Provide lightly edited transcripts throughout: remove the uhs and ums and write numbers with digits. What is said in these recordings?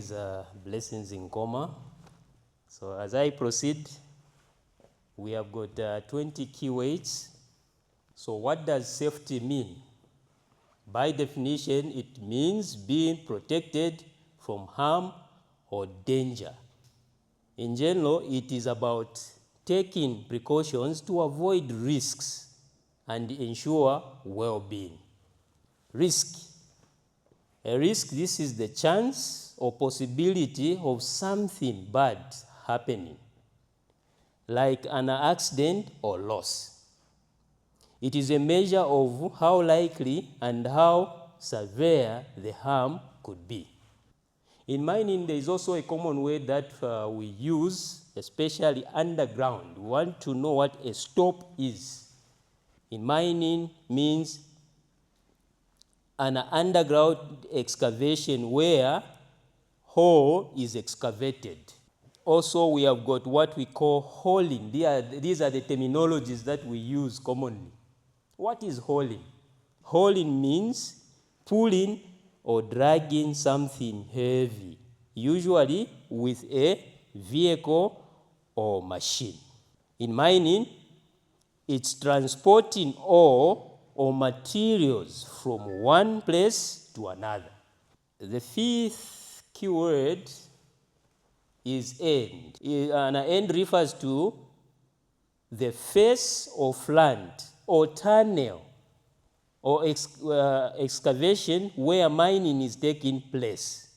is Blessing Nkhoma. So as I proceed, we have got 20 keywords. So what does safety mean? By definition, it means being protected from harm or danger. In general, it is about taking precautions to avoid risks and ensure well-being. Risk. A risk, this is the chance or possibility of something bad happening, like an accident or loss. It is a measure of how likely and how severe the harm could be. In mining, there is also a common word that we use, especially underground. We want to know what a stope is. In mining means an underground excavation where hole is excavated. Also, we have got what we call hauling. These are the terminologies that we use commonly. What is hauling? Hauling means pulling or dragging something heavy, usually with a vehicle or machine. In mining, it's transporting ore or materials from one place to another. The fifth keyword is end. An end refers to the face of land or tunnel or excavation where mining is taking place.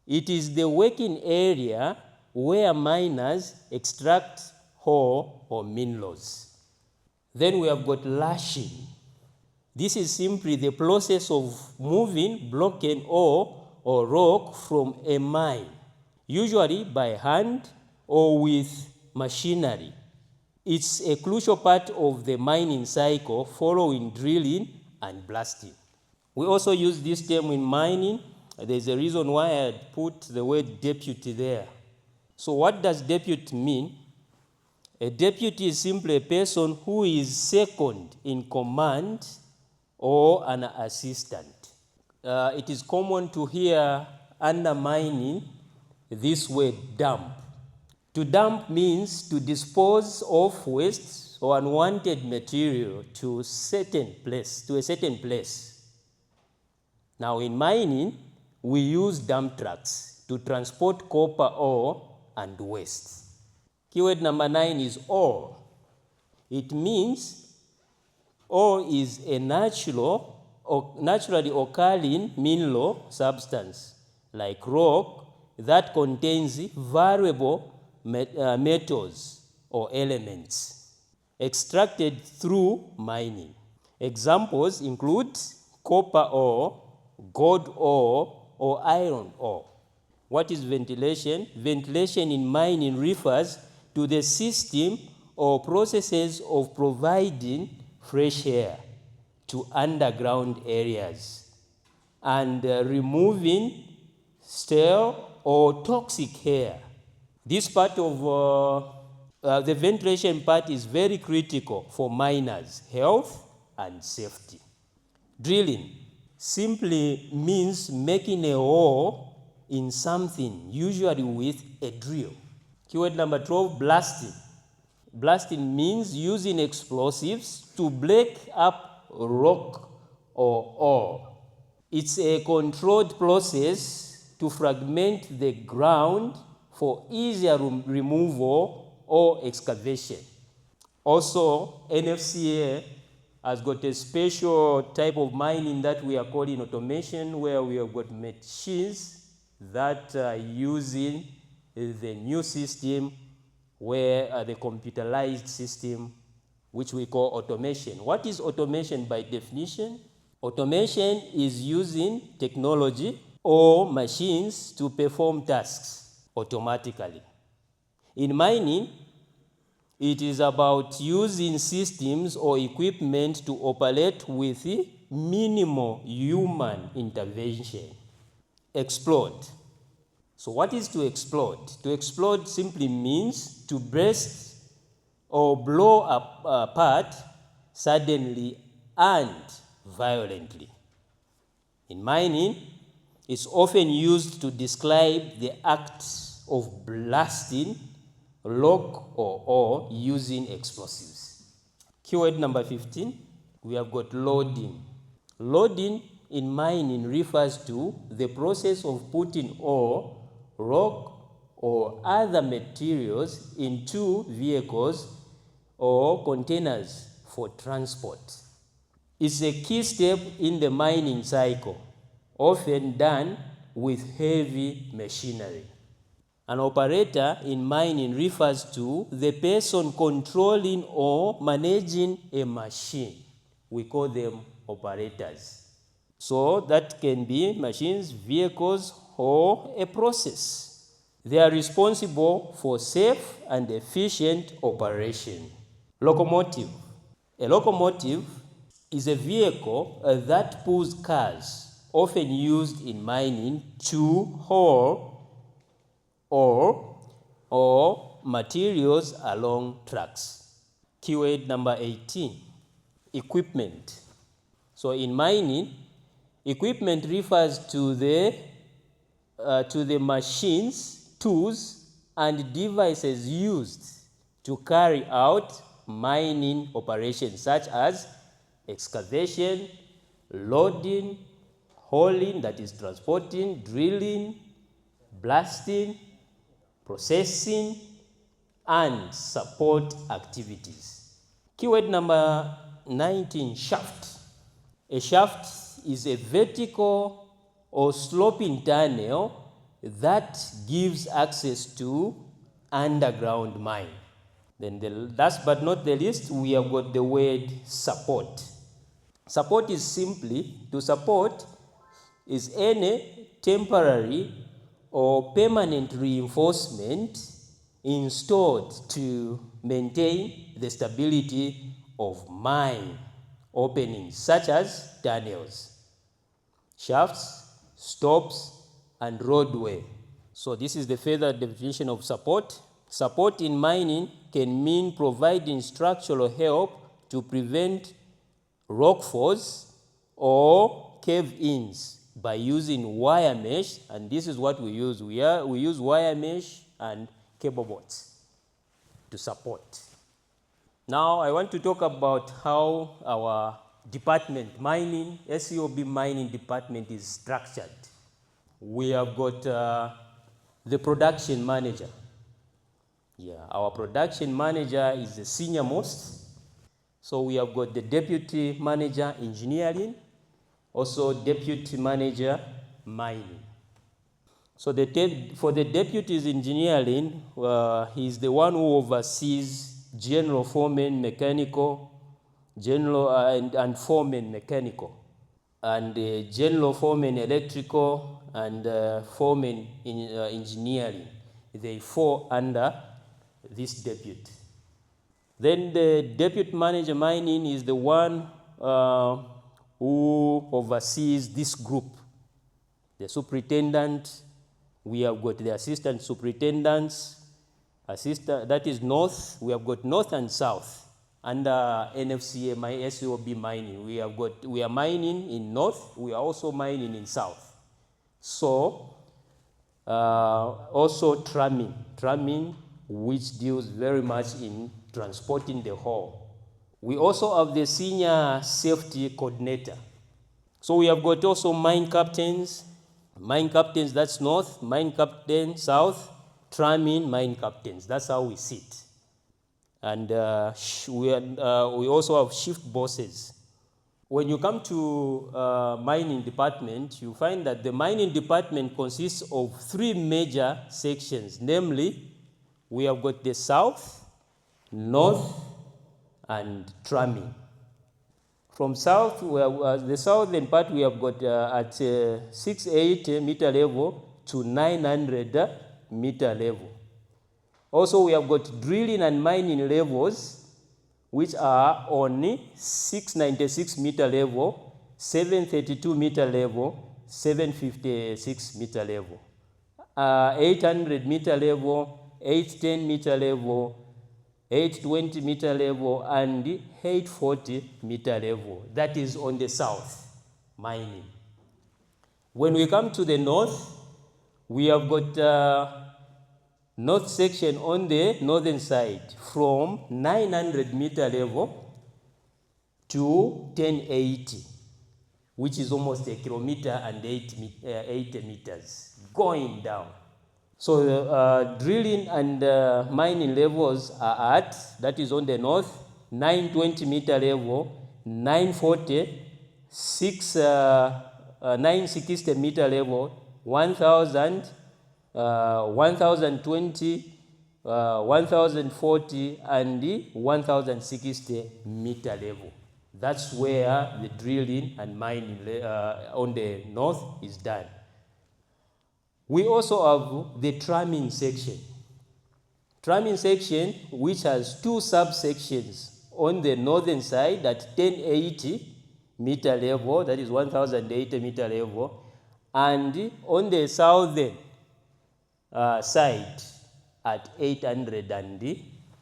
It is the working area where miners extract ore or minerals. Then we have got lashing. This is simply the process of moving broken ore or rock from a mine, usually by hand or with machinery. It's a crucial part of the mining cycle following drilling and blasting. We also use this term in mining. There's a reason why I had put the word deputy there. So what does deputy mean? A deputy is simply a person who is second in command or an assistant. It is common to hear under mining this word dump. To dump means to dispose of waste or unwanted material to a certain place. Now in mining, we use dump trucks to transport copper ore and waste. Keyword number 9 is ore. It means ore is a naturally occurring mineral substance, like rock, that contains valuable metals or elements extracted through mining. Examples include copper ore, gold ore, or iron ore. What is ventilation? Ventilation in mining refers to the system or processes of providing fresh air to underground areas and removing stale or toxic air. This part of the ventilation part is very critical for miners' health and safety. Drilling simply means making a hole in something, usually with a drill. Keyword number 12, blasting. Blasting means using explosives to break up rock or ore. It's a controlled process to fragment the ground for easier removal or excavation. Also, NFCA has got a special type of mining that we are calling automation, where we have got machines that are using the new system, where the computerized system, which we call automation. What is automation by definition? Automation is using technology or machines to perform tasks automatically. In mining, it is about using systems or equipment to operate with minimal human intervention. Explode. So what is to explode? To explode simply means to burst or blow apart suddenly and violently. In mining, is often used to describe the act of blasting rock or ore using explosives. Keyword number 15, we have got loading. Loading in mining refers to the process of putting ore, rock, or other materials into vehicles or containers for transport. It's a key step in the mining cycle, often done with heavy machinery. An operator in mining refers to the person controlling or managing a machine. We call them operators. So that can be machines, vehicles, or a process. They are responsible for safe and efficient operation. Locomotive. A locomotive is a vehicle that pulls cars, often used in mining, to haul or materials along tracks. Keyword number 18, equipment. So in mining, equipment refers to the machines, tools, and devices used to carry out mining operations such as excavation, loading, hauling, that is transporting, drilling, blasting, processing, and support activities. Keyword number 19, shaft. A shaft is a vertical or sloping tunnel that gives access to underground mine. Then the last but not the least, we have got the word support. Support is simply, to support is any temporary or permanent reinforcement installed to maintain the stability of mine openings, such as tunnels, shafts, stops, and roadway. So this is the further definition of support. Support in mining can mean providing structural help to prevent rockfalls or cave-ins by using wire mesh, and this is what we use. We use wire mesh and cable bolts to support. Now I want to talk about how our department, mining, SEOB mining department is structured. We have got the production manager. Our production manager is the senior most. So we have got the deputy manager engineering, also deputy manager mining. So for the deputies engineering, he's the one who oversees general foreman mechanical, general and foreman mechanical, and general foreman electrical, and foreman engineering. They fall under this deputy. Then the deputy manager mining is the one who oversees this group. The superintendent, we have got the assistant superintendents, that is north, we have got north and south. Under NFCA, SEOB mining, we are mining in north, we are also mining in south. So, also tramming, which deals very much in transporting the ore. We also have the senior safety coordinator. So we have got also mine captains, that's north, mine captain south, tramming, mine captains. That's how we sit. And we also have shift bosses. When you come to mining department, you find that the mining department consists of 3 major sections. Namely, we have got the south, north, and tramming. From south, the southern part we have got at 680 meter level to 900 meter level. Also, we have got drilling and mining levels, which are on 696 meter level, 732 meter level, 756 meter level, 800 meter level, 810 meter level, 820 meter level, and 840 meter level. That is on the south mining. When we come to the north, we have got north section on the northern side from 900 meter level to 1080, which is almost a kilometer and 80 meters going down. So drilling and mining levels are at, that is on the north, 920 meter level, 940, 960 meter level, 1000, 1020, 1040, and 1060 meter level. That's where the drilling and mining on the north is done. We also have the tramming section. Tramming section, which has two subsections on the northern side at 1080 meter level, that is 1080 meter level, and on the southern side at 800 and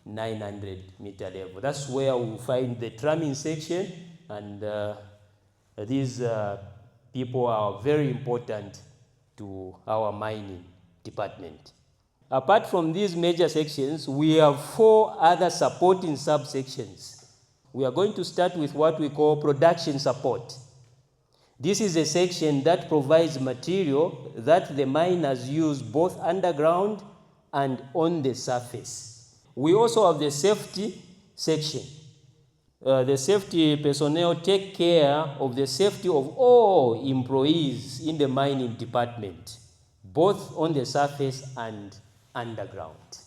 900 meter level. That's where we find the tramming section, and these people are very important to our mining department. Apart from these major sections, we have 4 other supporting subsections. We are going to start with what we call production support. This is a section that provides material that the miners use both underground and on the surface. We also have the safety section. The safety personnel take care of the safety of all employees in the mining department, both on the surface and underground.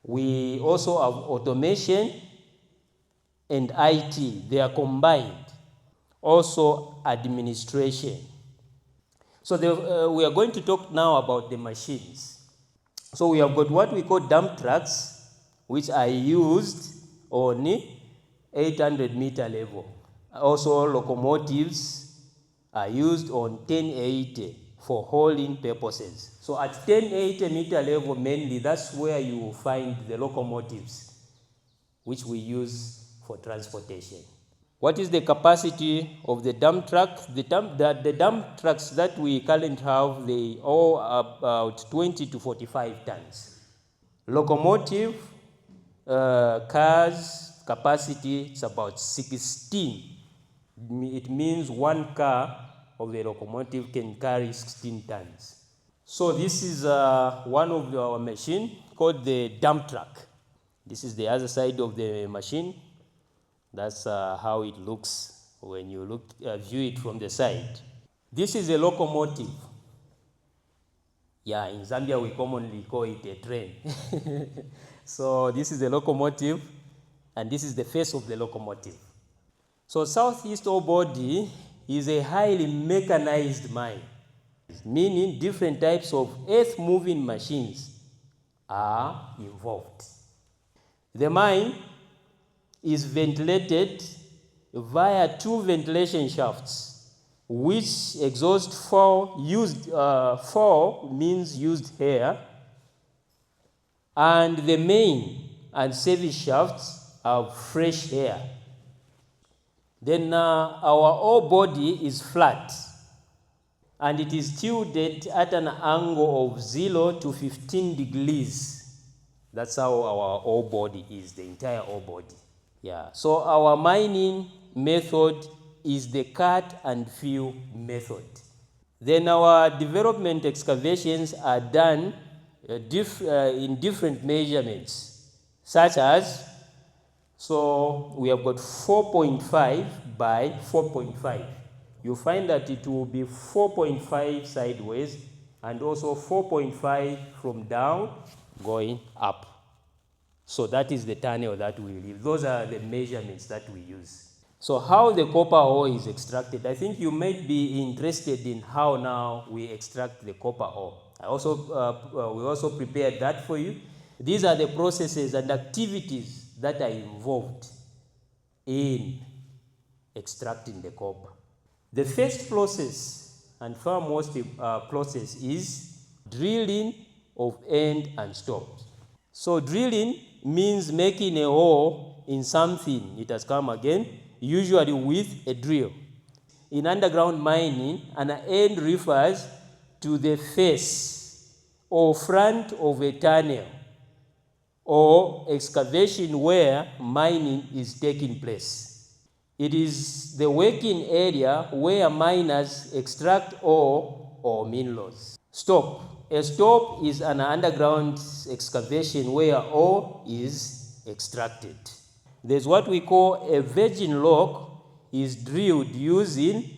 We also have automation and IT. They are combined. Also administration. So we are going to talk now about the machines. So we have got what we call dump trucks, which are used on 800 meter level. Also locomotives are used on 1080 for hauling purposes. So at 1080 meter level mainly, that's where you will find the locomotives which we use for transportation. What is the capacity of the dump truck? The dump trucks that we currently have, they all about 20 to 45 tons. Locomotive cars capacity is about 16. It means one car of the locomotive can carry 16 tons. So this is one of our machine called the dump truck. This is the other side of the machine. That's how it looks when you view it from the side. This is a locomotive. Yeah, in Zambia we commonly call it a train. So this is the locomotive, and this is the face of the locomotive. So Southeast ore body is a highly mechanized mine, meaning different types of earth-moving machines are involved. The mine is ventilated via 2 ventilation shafts, which exhaust 4 means used air, and the main and service shafts have fresh air. Then our ore body is flat, and it is tilted at an angle of 0 to 15 degrees. That's how our ore body is, the entire ore body. Yeah. So our mining method is the cut and fill method. Then our development excavations are done in different measurements, such as, so we have got 4.5 by 4.5. You find that it will be 4.5 sideways and also 4.5 from down going up. So that is the tunnel that we leave. Those are the measurements that we use. So how the copper ore is extracted, I think you might be interested in how now we extract the copper ore. We also prepared that for you. These are the processes and activities that are involved in extracting the copper. The first process and foremost process is drilling of end and stops. So drilling means making a hole in something. It has come again, usually with a drill. in underground mining, an end refers to the face or front of a tunnel or excavation where mining is taking place. It is the working area where miners extract ore or minerals. Stope. A stope is an underground excavation where ore is extracted. There's what we call a virgin rock is drilled using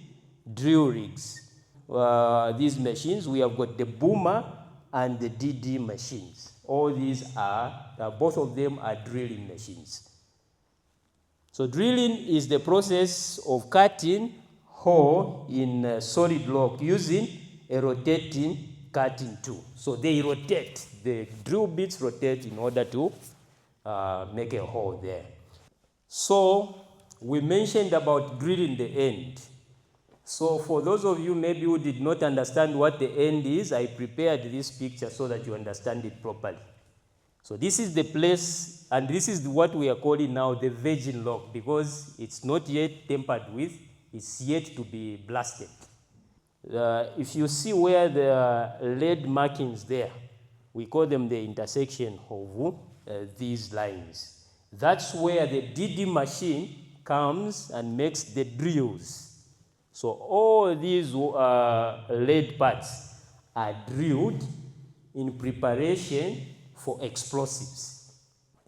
drill rigs. These machines, we have got the boomer and the DD machines. All these are, both of them are drilling machines. So drilling is the process of cutting hole in solid rock using a rotating cutting tool. So they rotate, the drill bits rotate in order to make a hole there. So we mentioned about drilling the end. So for those of you maybe who did not understand what the end is, I prepared this picture so that you understand it properly. So this is the place, and this is what we are calling now the virgin rock, because it's not yet tampered with, it's yet to be blasted. If you see where the red markings there, we call them the intersection of these lines. That's where the DD machine comes and makes the drills. So all these lead parts are drilled in preparation for explosives.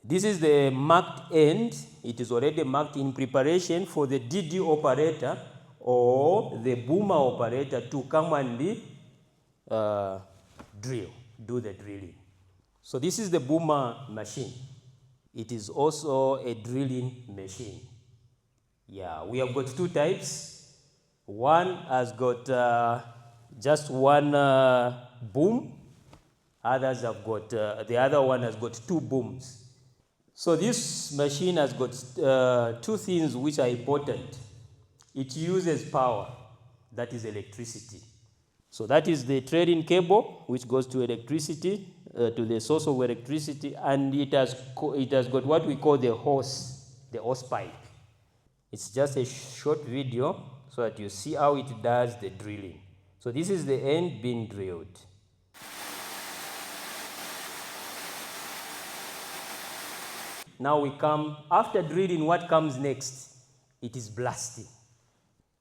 This is the marked end. It is already marked in preparation for the DD operator or the boomer operator to come and do the drilling. So this is the boomer machine. It is also a drilling machine. Yeah, we have got two types. One has got just one boom. Others have got, the other one has got two booms. So this machine has got two things which are important. It uses power, that is electricity. So that is the threading cable which goes to electricity, to the source of electricity, and it has got what we call the hose pipe. It's just a short video so that you see how it does the drilling. So this is the end being drilled. Now we come, after drilling, what comes next? It is blasting.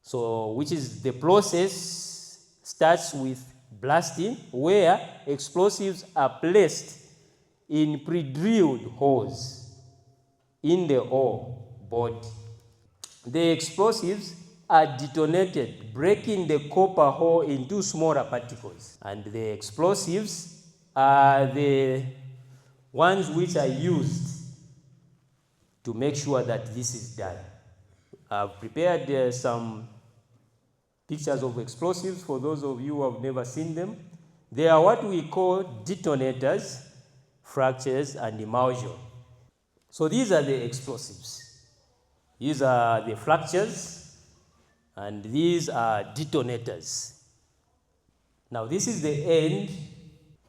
So which is the process starts with blasting, where explosives are placed in pre-drilled holes in the ore body. The explosives are detonated, breaking the copper ore into smaller particles. And the explosives are the ones which are used to make sure that this is done. I've prepared some pictures of explosives for those of you who have never seen them. They are what we call detonators, fractures, and emulsion. So these are the explosives. These are the fractures, and these are detonators. Now this is the end.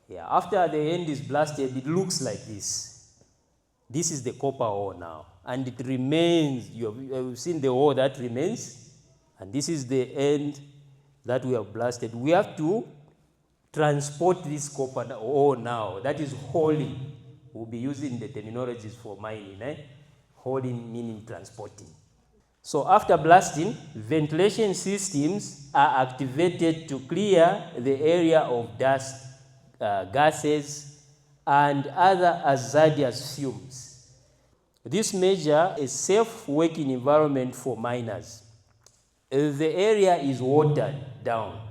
Yeah, after the end is blasted, it looks like this. This is the copper ore now, and it remains. You've seen the ore that remains, and this is the end that we have blasted. We have to transport this copper ore now. That is hauling. We'll be using the terminologies for mining. Hauling meaning transporting. So after blasting, ventilation systems are activated to clear the area of dust, gases, and other hazardous fumes. This measures a safe working environment for miners. The area is watered down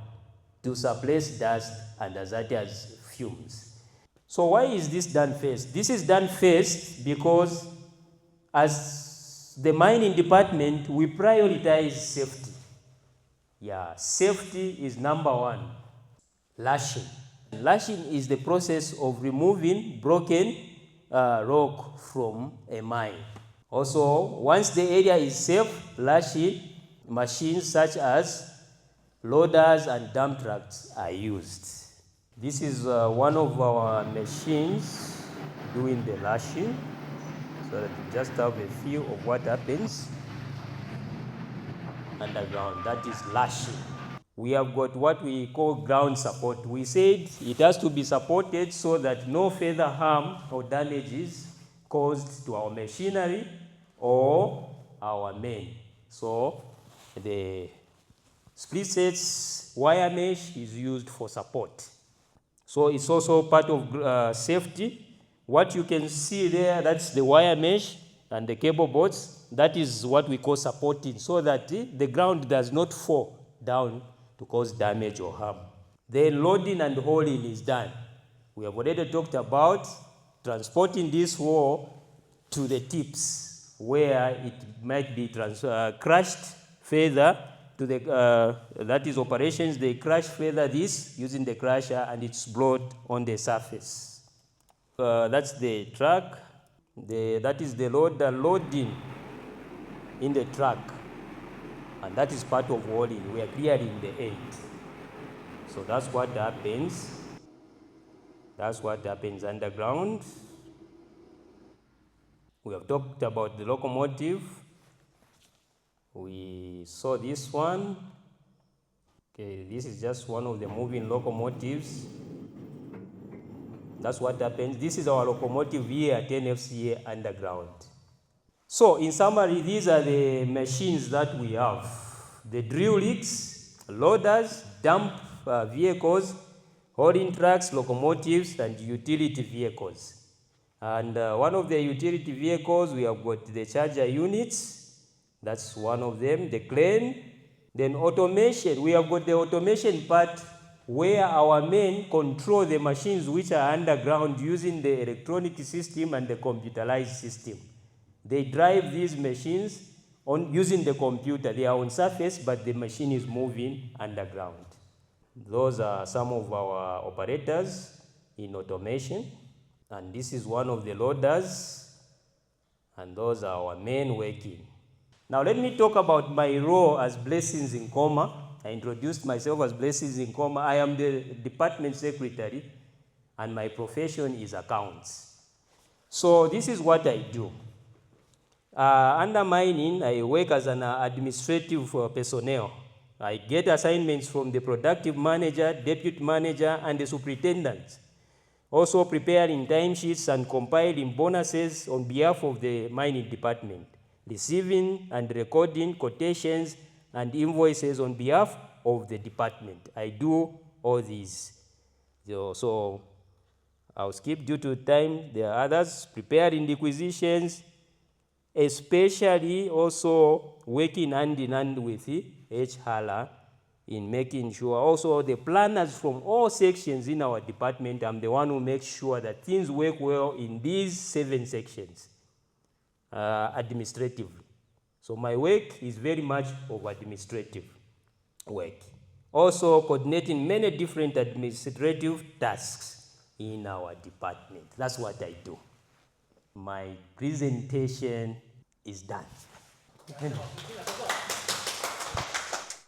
to suppress dust and hazardous fumes. So why is this done first? This is done first because as the mining department, we prioritize safety. Yeah, safety is number one. Lashing. Lashing is the process of removing broken rock from a mine. Also, once the area is safe, lashing machines such as loaders and dump trucks are used. This is one of our machines doing the lashing, so that you just have a feel of what happens. underground, that is lashing. We have got what we call ground support. We said it has to be supported so that no further harm or damage is caused to our machinery or our men. So the split sets wire mesh is used for support. So it's also part of safety. What you can see there, that's the wire mesh and the cable boards. That is what we call supporting, so that the ground does not fall down to cause damage or harm. Then loading and hauling is done. We have already talked about transporting this wall to the tips where it might be crushed further to the, that is operations, they crush further this using the crusher and it's brought on the surface. That's the truck, that is the loading in the truck, and that is part of hauling. We are clearing the end. So that's what happens. That's what happens underground. We have talked about the locomotive. We saw this one. Okay, this is just one of the moving locomotives. That's what happens. This is our locomotive here at NFCA underground. So in summary, these are the machines that we have. The drill rigs, loaders, dump vehicles, hauling trucks, locomotives, and utility vehicles. And one of the utility vehicles, we have got the charger units. That's one of them, the crane. Then automation, we have got the automation part where our men control the machines which are underground using the electronic system and the computerized system. They drive these machines using the computer. They are on surface, but the machine is moving underground. Those are some of our operators in automation. And this is one of the loaders. And those are our men working. Now let me talk about my role as Blessing Nkhoma. I introduced myself as Blessing Nkhoma. I am the department secretary, and my profession is accounts. So this is what I do. Under mining, I work as an administrative personnel. I get assignments from the productive manager, deputy manager, and the superintendent. Also preparing timesheets and compiling bonuses on behalf of the mining department, receiving and recording quotations and invoices on behalf of the department. I do all these. So I'll skip due to time. There are others, preparing requisitions, especially also working hand in hand with HR in making sure also the planners from all sections in our department. I'm the one who makes sure that things work well in these 7 sections administratively. So my work is very much of administrative work. Also coordinating many different administrative tasks in our department. That's what I do. My presentation is done.